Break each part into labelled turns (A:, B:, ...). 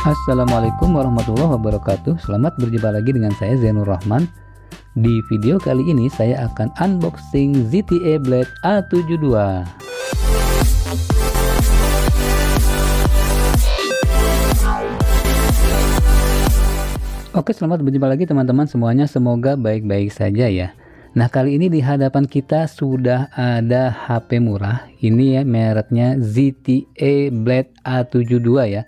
A: Assalamualaikum warahmatullahi wabarakatuh. Selamat berjumpa lagi dengan saya Zainur Rahman. Di video kali ini saya akan unboxing ZTE Blade A72. Oke, selamat berjumpa lagi teman-teman semuanya. Semoga baik-baik saja ya. Nah, kali ini di hadapan kita sudah ada HP murah. Ini ya mereknya ZTE Blade A72 ya.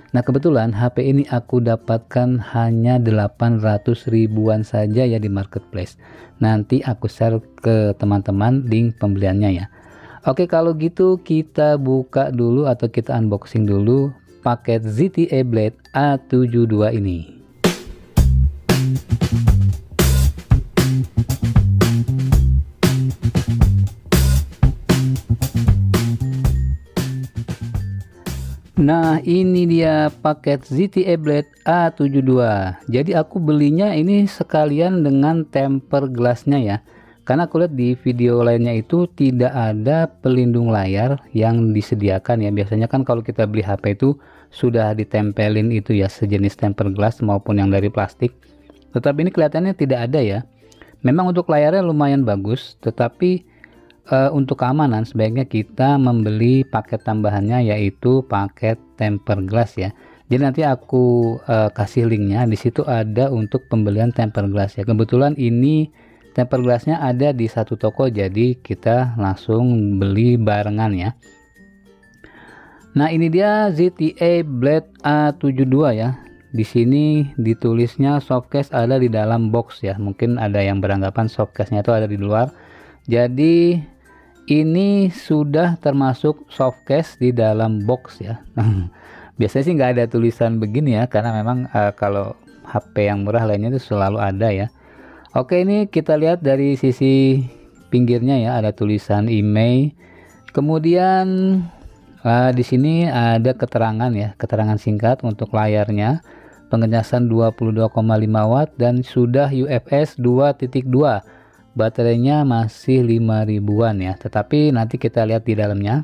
A: Nah, kebetulan HP ini aku dapatkan hanya 800 ribuan saja ya di marketplace. Nanti aku share ke teman-teman link pembeliannya ya. Oke, kalau gitu kita buka dulu atau kita unboxing dulu paket ZTE Blade A72 ini. Nah, ini dia paket ZTE Blade A72. Jadi aku belinya ini sekalian dengan temper glassnya ya. Karena aku lihat di video lainnya itu tidak ada pelindung layar yang disediakan ya. Biasanya kan kalau kita beli HP itu sudah ditempelin itu ya, sejenis temper glass maupun yang dari plastik. Tetapi ini kelihatannya tidak ada ya. Memang untuk layarnya lumayan bagus, tetapi untuk keamanan sebaiknya kita membeli paket tambahannya, yaitu paket temper glass ya. Jadi nanti aku kasih linknya. Di situ ada untuk pembelian temper glass ya. Kebetulan ini temper glassnya ada di satu toko, jadi kita langsung beli barengan ya. Nah, ini dia ZTE Blade A72 ya. Di sini ditulisnya softcase ada di dalam box ya. Mungkin ada yang beranggapan softcase-nya itu ada di luar. Jadi ini sudah termasuk softcase di dalam box ya. Biasanya sih nggak ada tulisan begini ya, karena memang kalau HP yang murah lainnya itu selalu ada ya. Oke, ini kita lihat dari sisi pinggirnya ya, ada tulisan email. Kemudian di sini ada keterangan ya, keterangan singkat untuk layarnya. Pengecasan 22,5 watt dan sudah UFS 2.2. Baterainya masih 5 ribuan ya, tetapi nanti kita lihat di dalamnya.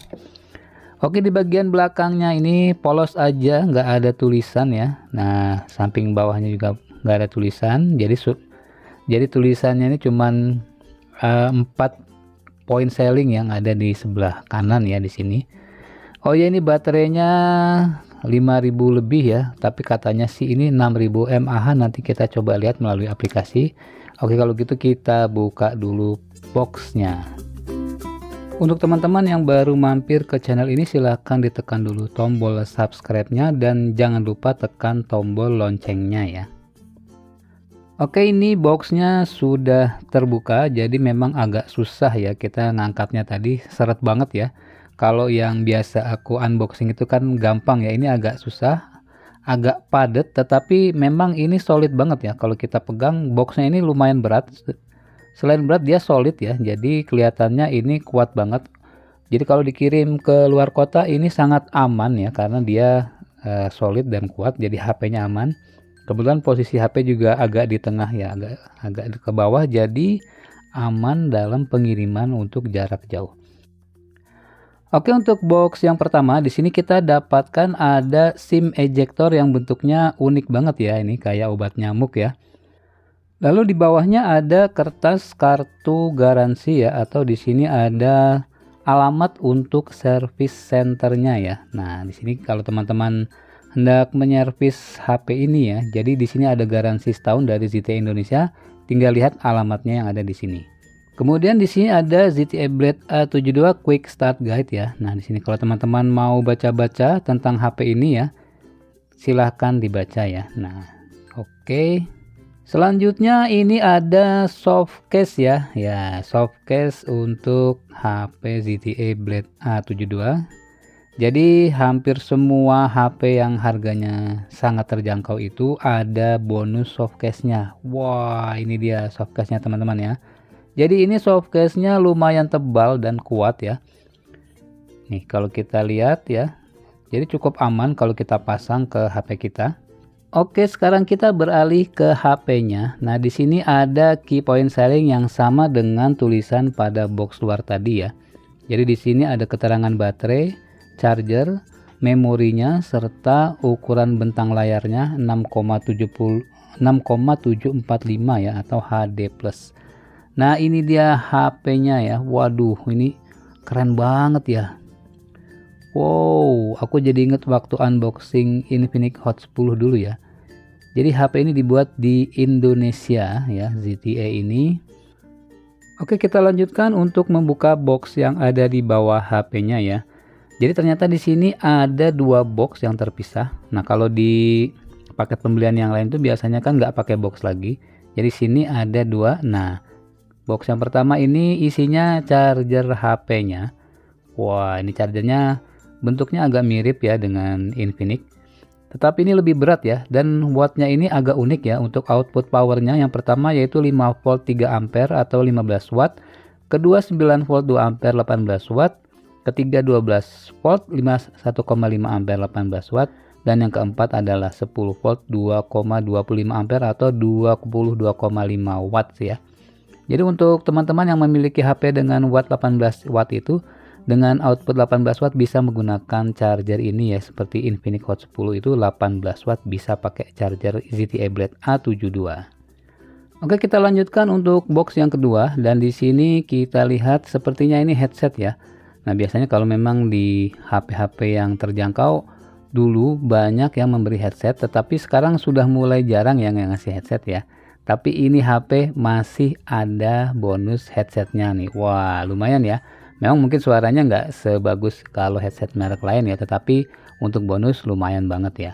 A: Oke, di bagian belakangnya ini polos aja, nggak ada tulisan ya. Nah, samping bawahnya juga nggak ada tulisan. Jadi tulisannya ini cuman 4 point selling yang ada di sebelah kanan ya di sini. Oh ya, ini baterainya 5000 lebih ya, tapi katanya sih ini 6000 mAh. Nanti kita coba lihat melalui aplikasi. Oke, kalau gitu kita buka dulu boxnya. Untuk teman-teman yang baru mampir ke channel ini, silahkan ditekan dulu tombol subscribe-nya dan jangan lupa tekan tombol loncengnya ya. Oke, ini boxnya sudah terbuka, jadi memang agak susah ya kita ngangkatnya tadi, seret banget ya. Kalau yang biasa aku unboxing itu kan gampang ya, ini agak susah, agak padat, tetapi memang ini solid banget ya. Kalau kita pegang boxnya ini lumayan berat. Selain berat dia solid ya, jadi kelihatannya ini kuat banget. Jadi kalau dikirim ke luar kota ini sangat aman ya, karena dia solid dan kuat, jadi HP-nya aman. Kebetulan posisi HP juga agak di tengah ya, agak ke bawah, jadi aman dalam pengiriman untuk jarak jauh. Oke, untuk box yang pertama di sini kita dapatkan ada SIM ejector yang bentuknya unik banget ya, ini kayak obat nyamuk ya. Lalu di bawahnya ada kertas kartu garansi ya, atau di sini ada alamat untuk service centernya ya. Nah, di sini kalau teman-teman hendak menyervis HP ini ya, jadi di sini ada garansi setahun dari ZTE Indonesia. Tinggal lihat alamatnya yang ada di sini. Kemudian di sini ada ZTE Blade A72 Quick Start Guide ya. Nah, di sini kalau teman-teman mau baca-baca tentang HP ini ya, silahkan dibaca ya. Nah, oke. Selanjutnya ini ada softcase ya. Ya, softcase untuk HP ZTE Blade A72. Jadi hampir semua HP yang harganya sangat terjangkau itu ada bonus softcase-nya. Wah, ini dia softcase-nya teman-teman ya. Jadi ini softcase-nya lumayan tebal dan kuat ya. Nih kalau kita lihat ya, jadi cukup aman kalau kita pasang ke HP kita. Oke, sekarang kita beralih ke HP-nya. Nah, di sini ada key point selling yang sama dengan tulisan pada box luar tadi ya. Jadi di sini ada keterangan baterai, charger, memorinya serta ukuran bentang layarnya 6,745 ya atau HD+. Nah, ini dia HP-nya ya. Waduh, ini keren banget ya. Wow, aku jadi inget waktu unboxing Infinix Hot 10 dulu ya. Jadi HP ini dibuat di Indonesia ya, ZTE ini. Oke, kita lanjutkan untuk membuka box yang ada di bawah HP-nya ya. Jadi ternyata di sini ada dua box yang terpisah. Nah, kalau di paket pembelian yang lain tuh biasanya kan nggak pakai box lagi. Jadi sini ada dua. Nah, box yang pertama ini isinya charger HP-nya. Wah, ini chargernya bentuknya agak mirip ya dengan Infinix. Tetapi ini lebih berat ya, dan wattnya ini agak unik ya untuk output powernya. Yang pertama yaitu 5 volt 3 ampere atau 15 watt, kedua 9 volt 2 ampere 18 watt, ketiga 12 volt 1,5 ampere 18 watt, dan yang keempat adalah 10 volt 2,25 ampere atau 22,5 watt ya. Jadi untuk teman-teman yang memiliki HP dengan watt 18 watt itu, dengan output 18 watt bisa menggunakan charger ini ya, seperti Infinix Hot 10 itu 18 watt bisa pakai charger ZTE Blade A72. Oke, kita lanjutkan untuk box yang kedua, dan di sini kita lihat sepertinya ini headset ya. Nah, biasanya kalau memang di HP-HP yang terjangkau dulu banyak yang memberi headset, tetapi sekarang sudah mulai jarang yang ngasih headset ya. Tapi ini HP masih ada bonus headsetnya nih. Wah, lumayan ya. Memang mungkin suaranya nggak sebagus kalau headset merek lain ya, tetapi untuk bonus lumayan banget ya.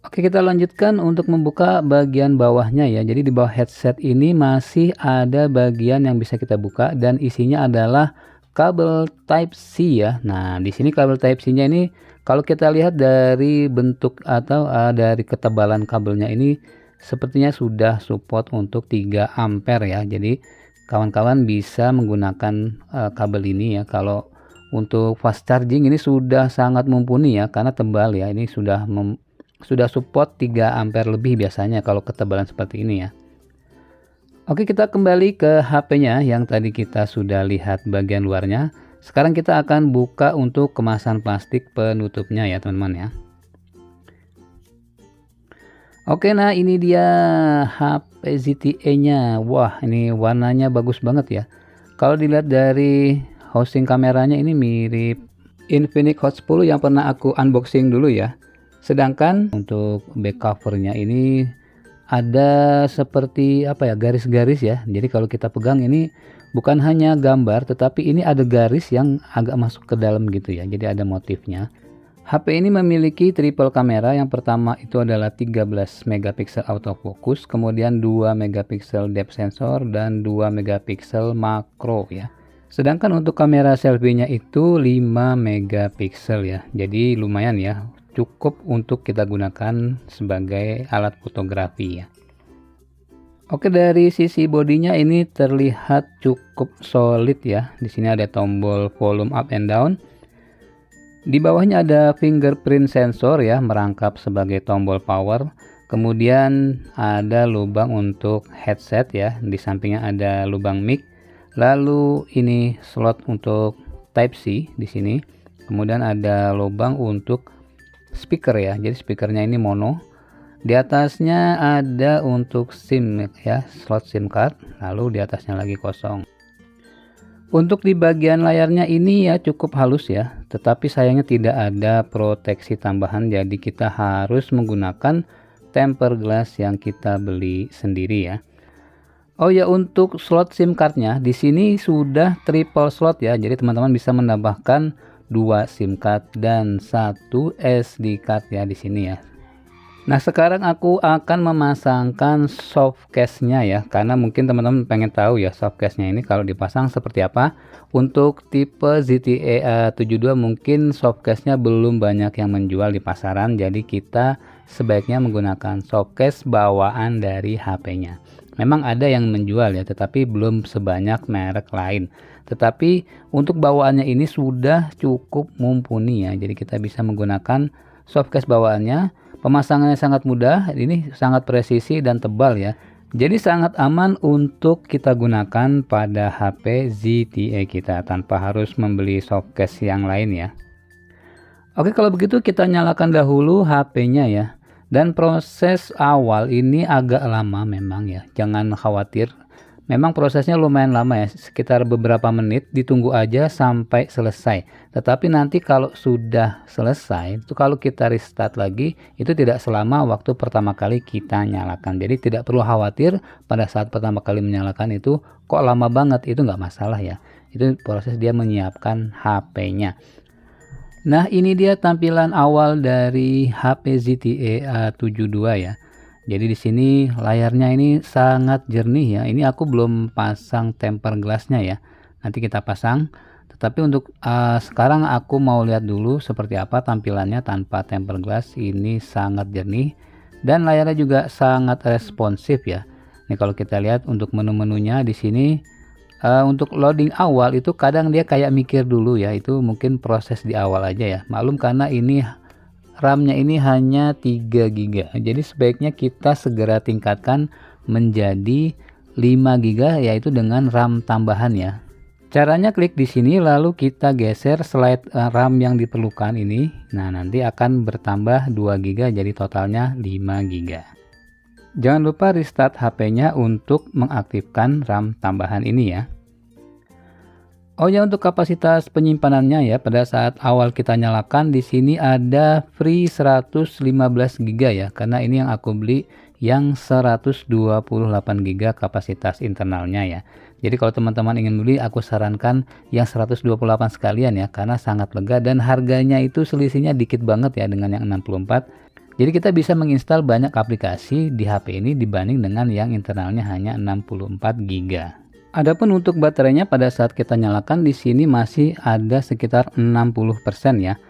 A: Oke, kita lanjutkan untuk membuka bagian bawahnya ya. Jadi di bawah headset ini masih ada bagian yang bisa kita buka, dan isinya adalah kabel Type-C ya. Nah, di sini kabel Type-C-nya ini kalau kita lihat dari bentuk atau dari ketebalan kabelnya ini sepertinya sudah support untuk 3 ampere ya. Jadi kawan-kawan bisa menggunakan kabel ini ya. Kalau untuk fast charging ini sudah sangat mumpuni ya, karena tebal ya. Ini sudah support 3 ampere lebih biasanya kalau ketebalan seperti ini ya. Oke, kita kembali ke HP-nya yang tadi kita sudah lihat bagian luarnya. Sekarang kita akan buka untuk kemasan plastik penutupnya ya teman-teman ya. Oke, nah ini dia HP ZTE-nya. Wah, ini warnanya bagus banget ya. Kalau dilihat dari housing kameranya ini mirip Infinix Hot 10 yang pernah aku unboxing dulu ya. Sedangkan untuk back covernya ini ada seperti apa ya, garis-garis ya. Jadi kalau kita pegang ini bukan hanya gambar, tetapi ini ada garis yang agak masuk ke dalam gitu ya. Jadi ada motifnya. HP ini memiliki triple kamera. Yang pertama itu adalah 13 megapiksel autofocus, kemudian 2 megapiksel depth sensor, dan 2 megapiksel makro ya. Sedangkan untuk kamera selfie-nya itu 5 megapiksel ya. Jadi lumayan ya, cukup untuk kita gunakan sebagai alat fotografi ya. Oke, dari sisi bodinya ini terlihat cukup solid ya. Di sini ada tombol volume up and down. Di bawahnya ada fingerprint sensor ya, merangkap sebagai tombol power. Kemudian ada lubang untuk headset ya, di sampingnya ada lubang mic. Lalu ini slot untuk Type-C di sini. Kemudian ada lubang untuk speaker ya. Jadi speakernya ini mono. Di atasnya ada untuk SIM ya, slot SIM card. Lalu di atasnya lagi kosong. Untuk di bagian layarnya ini ya cukup halus ya, tetapi sayangnya tidak ada proteksi tambahan, jadi kita harus menggunakan tempered glass yang kita beli sendiri ya. Oh ya, untuk slot SIM cardnya di sini sudah triple slot ya, jadi teman-teman bisa menambahkan 2 SIM card dan 1 SD card ya di sini ya. Nah, sekarang aku akan memasangkan soft case-nya ya, karena mungkin teman-teman pengen tahu ya soft case-nya ini kalau dipasang seperti apa. Untuk tipe ZTE A72 mungkin soft case-nya belum banyak yang menjual di pasaran, jadi kita sebaiknya menggunakan soft case bawaan dari HP-nya. Memang ada yang menjual ya, tetapi belum sebanyak merek lain. Tetapi untuk bawaannya ini sudah cukup mumpuni ya, jadi kita bisa menggunakan soft case bawaannya. Pemasangannya sangat mudah, ini sangat presisi dan tebal ya. Jadi sangat aman untuk kita gunakan pada HP ZTE kita tanpa harus membeli soft case yang lain ya. Oke, kalau begitu kita nyalakan dahulu HP-nya ya. Dan proses awal ini agak lama memang ya, jangan khawatir. Memang prosesnya lumayan lama ya, sekitar beberapa menit, ditunggu aja sampai selesai. Tetapi nanti kalau sudah selesai, itu kalau kita restart lagi, itu tidak selama waktu pertama kali kita nyalakan. Jadi tidak perlu khawatir pada saat pertama kali menyalakan itu, kok lama banget, itu nggak masalah ya. Itu proses dia menyiapkan HP-nya. Nah, ini dia tampilan awal dari HP ZTE A72 ya. Jadi di sini layarnya ini sangat jernih ya. Ini aku belum pasang tempered glassnya ya. Nanti kita pasang. Tetapi untuk sekarang aku mau lihat dulu seperti apa tampilannya tanpa tempered glass. Ini sangat jernih dan layarnya juga sangat responsif ya. Ini kalau kita lihat untuk menu-menunya di sini. Untuk loading awal itu kadang dia kayak mikir dulu ya, itu mungkin proses di awal aja ya. Maklum karena ini RAM-nya ini hanya 3 GB. Jadi sebaiknya kita segera tingkatkan menjadi 5 GB yaitu dengan RAM tambahan ya. Caranya klik di sini lalu kita geser slide RAM yang diperlukan ini. Nah, nanti akan bertambah 2 GB jadi totalnya 5 GB. Jangan lupa restart HP-nya untuk mengaktifkan RAM tambahan ini ya. Oh ya, untuk kapasitas penyimpanannya ya, pada saat awal kita nyalakan di sini ada free 115 GB ya, karena ini yang aku beli yang 128 GB kapasitas internalnya ya. Jadi kalau teman-teman ingin beli, aku sarankan yang 128 sekalian ya, karena sangat lega dan harganya itu selisihnya dikit banget ya dengan yang 64. Jadi kita bisa menginstal banyak aplikasi di HP ini dibanding dengan yang internalnya hanya 64 GB. Adapun untuk baterainya pada saat kita nyalakan di sini masih ada sekitar 60% ya.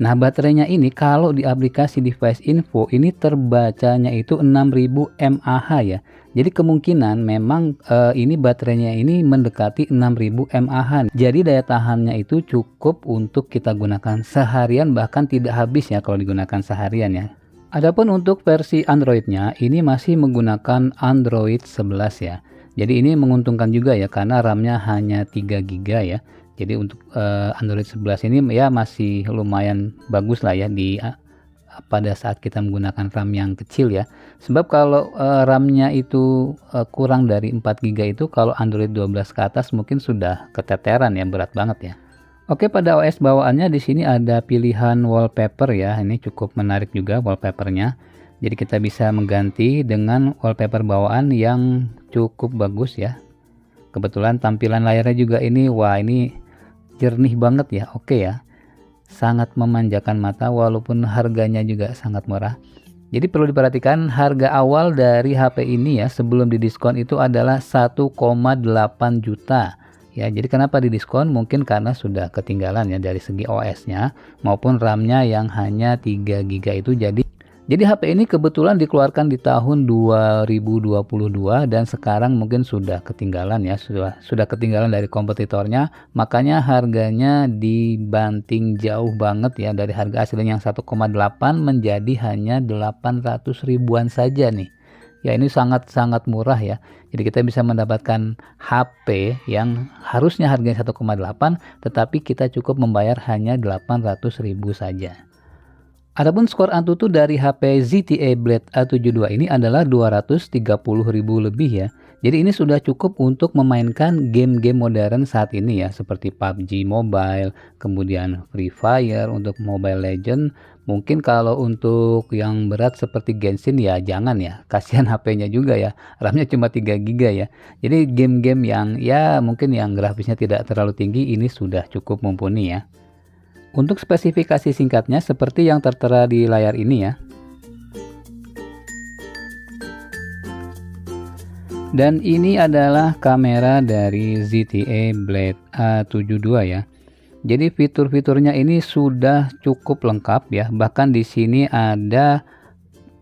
A: Nah, baterainya ini kalau di aplikasi device info ini terbacanya itu 6000 mAh ya. Jadi kemungkinan memang ini baterainya ini mendekati 6000 mAh. Jadi daya tahannya itu cukup untuk kita gunakan seharian, bahkan tidak habis ya kalau digunakan seharian ya. Adapun untuk versi Android-nya ini masih menggunakan Android 11 ya. Jadi ini menguntungkan juga ya karena RAM-nya hanya 3 GB ya. Jadi untuk Android 11 ini ya masih lumayan bagus lah ya pada saat kita menggunakan RAM yang kecil ya. Sebab kalau RAM-nya itu kurang dari 4 GB itu kalau Android 12 ke atas mungkin sudah keteteran ya, berat banget ya. Oke, pada OS bawaannya di sini ada pilihan wallpaper ya. Ini cukup menarik juga wallpapernya. Jadi kita bisa mengganti dengan wallpaper bawaan yang cukup bagus ya. Kebetulan tampilan layarnya juga ini, wah ini jernih banget ya. Oke ya. Sangat memanjakan mata walaupun harganya juga sangat murah. Jadi perlu diperhatikan harga awal dari HP ini ya sebelum didiskon itu adalah 1,8 juta. Ya, jadi kenapa didiskon? Mungkin karena sudah ketinggalan ya dari segi OS-nya maupun RAM-nya yang hanya 3 GB itu. Jadi HP ini kebetulan dikeluarkan di tahun 2022 dan sekarang mungkin sudah ketinggalan ya, sudah ketinggalan dari kompetitornya, makanya harganya dibanting jauh banget ya dari harga aslinya yang 1,8 menjadi hanya 800 ribuan saja nih. Ya, ini sangat-sangat murah ya. Jadi kita bisa mendapatkan HP yang harusnya harganya 1,8 tetapi kita cukup membayar hanya 800 ribu saja. Adapun skor Antutu dari HP ZTE Blade A72 ini adalah 230.000 lebih ya. Jadi ini sudah cukup untuk memainkan game-game modern saat ini ya, seperti PUBG Mobile, kemudian Free Fire untuk Mobile Legend. Mungkin kalau untuk yang berat seperti Genshin ya jangan ya, kasihan HP-nya juga ya, RAM-nya cuma 3 GB ya. Jadi game-game yang ya mungkin yang grafisnya tidak terlalu tinggi ini sudah cukup mumpuni ya. Untuk spesifikasi singkatnya seperti yang tertera di layar ini ya. Dan ini adalah kamera dari ZTE Blade A72 ya. Jadi fitur-fiturnya ini sudah cukup lengkap ya. Bahkan di sini ada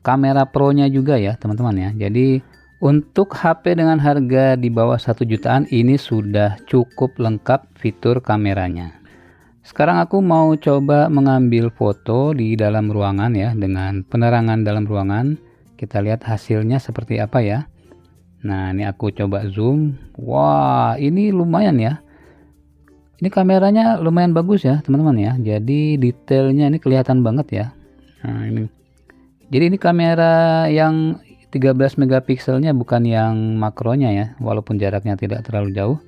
A: kamera pro-nya juga ya, teman-teman ya. Jadi untuk HP dengan harga di bawah 1 jutaan ini sudah cukup lengkap fitur kameranya. Sekarang aku mau coba mengambil foto di dalam ruangan ya dengan penerangan dalam ruangan. Kita lihat hasilnya seperti apa ya. Nah, ini aku coba zoom. Wah, ini lumayan ya. Ini kameranya lumayan bagus ya teman-teman ya, jadi detailnya ini kelihatan banget ya. Nah ini, jadi ini kamera yang 13 megapikselnya, bukan yang makronya ya, walaupun jaraknya tidak terlalu jauh.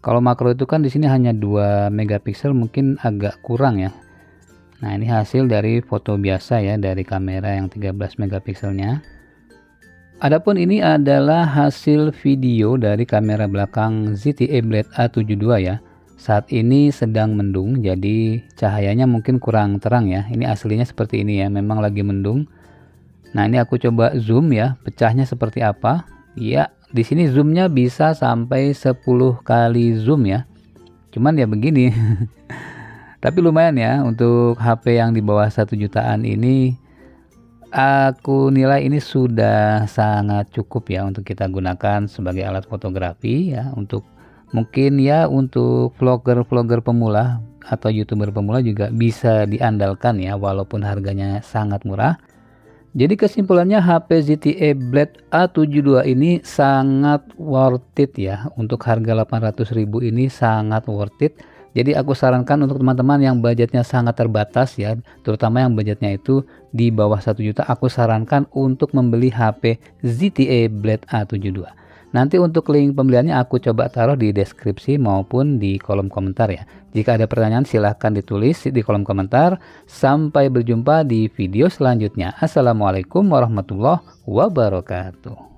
A: Kalau makro itu kan di sini hanya 2 megapiksel, mungkin agak kurang ya. Nah ini hasil dari foto biasa ya, dari kamera yang 13 megapikselnya. Adapun ini adalah hasil video dari kamera belakang ZTE Blade A72 ya. Saat ini sedang mendung, jadi cahayanya mungkin kurang terang ya. Ini aslinya seperti ini ya, memang lagi mendung. Nah ini aku coba zoom ya, pecahnya seperti apa. Ya, di sini zoomnya bisa sampai 10 kali zoom ya. Cuman ya begini. Tapi lumayan ya, untuk HP yang di bawah 1 jutaan ini, aku nilai ini sudah sangat cukup ya untuk kita gunakan sebagai alat fotografi ya, untuk mungkin ya untuk vlogger-vlogger pemula atau YouTuber pemula juga bisa diandalkan ya, walaupun harganya sangat murah. Jadi kesimpulannya, HP ZTE Blade A72 ini sangat worth it ya. Untuk harga 800.000 ini sangat worth it. Jadi aku sarankan untuk teman-teman yang budgetnya sangat terbatas ya, terutama yang budgetnya itu di bawah 1 juta, aku sarankan untuk membeli HP ZTE Blade A72. Nanti untuk link pembeliannya aku coba taruh di deskripsi maupun di kolom komentar ya. Jika ada pertanyaan silahkan ditulis di kolom komentar. Sampai berjumpa di video selanjutnya. Assalamualaikum warahmatullahi wabarakatuh.